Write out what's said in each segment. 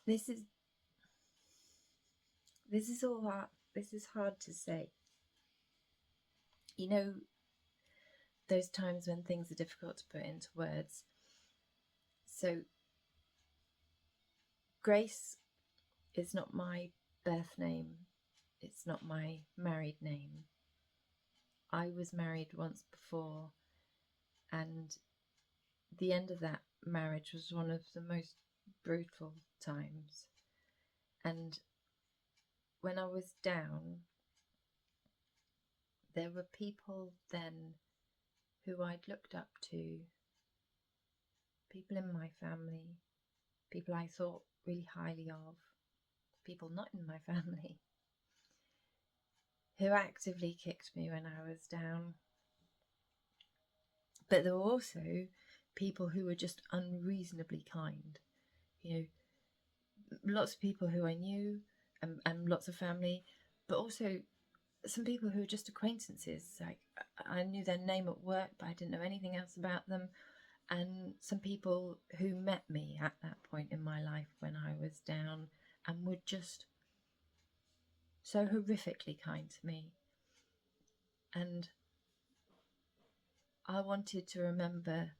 This is all hard. This is hard to say. You know, those times when things are difficult to put into words. So, Grace is not my birth name. It's not my married name. I was married once before, and the end of that marriage was one of the most brutal times. And when I was down, there were people then who I'd looked up to, people in my family, people I thought really highly of, people not in my family, who actively kicked me when I was down. But there were also people who were just unreasonably kind. You know, lots of people who I knew, and lots of family, but also some people who were just acquaintances. Like, I knew their name at work, but I didn't know anything else about them. And some people who met me at that point in my life when I was down and were just so horrifically kind to me. And I wanted to remember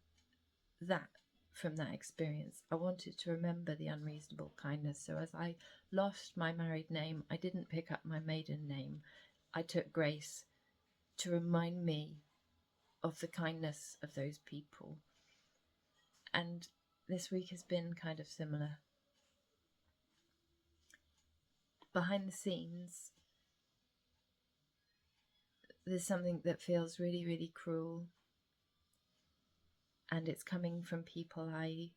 that from that experience. I wanted to remember the unreasonable kindness. So as I lost my married name, I didn't pick up my maiden name. I took Grace to remind me of the kindness of those people. And this week has been kind of similar. Behind the scenes, there's something that feels really, really cruel. And it's coming from people I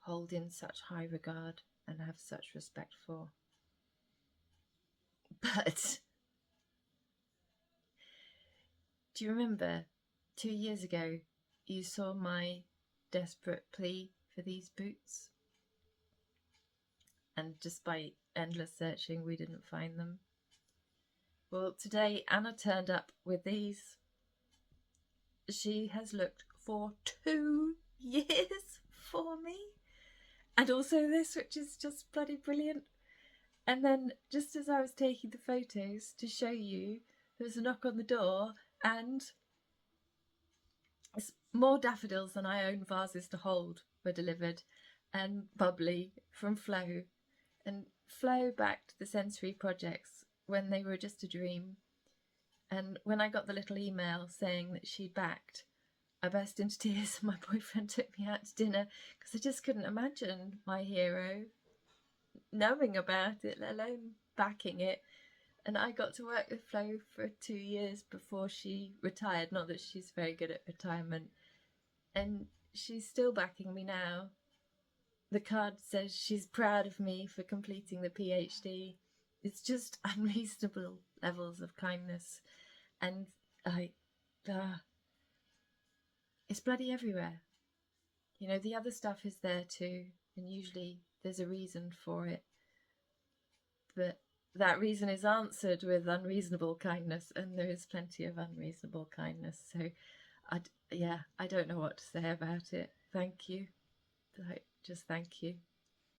hold in such high regard and have such respect for. But do you remember 2 years ago you saw my desperate plea for these boots? And despite endless searching, we didn't find them. Well, today Anna turned up with these. She has looked for 2 years for me. And also this, which is just bloody brilliant. And then just as I was taking the photos to show you, there was a knock on the door and more daffodils than I own vases to hold were delivered, and bubbly from Flo. And Flo backed the sensory projects when they were just a dream. And when I got the little email saying that she'd backed, I burst into tears and my boyfriend took me out to dinner because I just couldn't imagine my hero knowing about it, let alone backing it. And I got to work with Flo for 2 years before she retired. Not that she's very good at retirement. And she's still backing me now. The card says she's proud of me for completing the PhD. It's just unreasonable levels of kindness. And it's bloody everywhere. You know, the other stuff is there too. And usually there's a reason for it. But that reason is answered with unreasonable kindness, and there is plenty of unreasonable kindness. So, I don't know what to say about it. Thank you. Just thank you.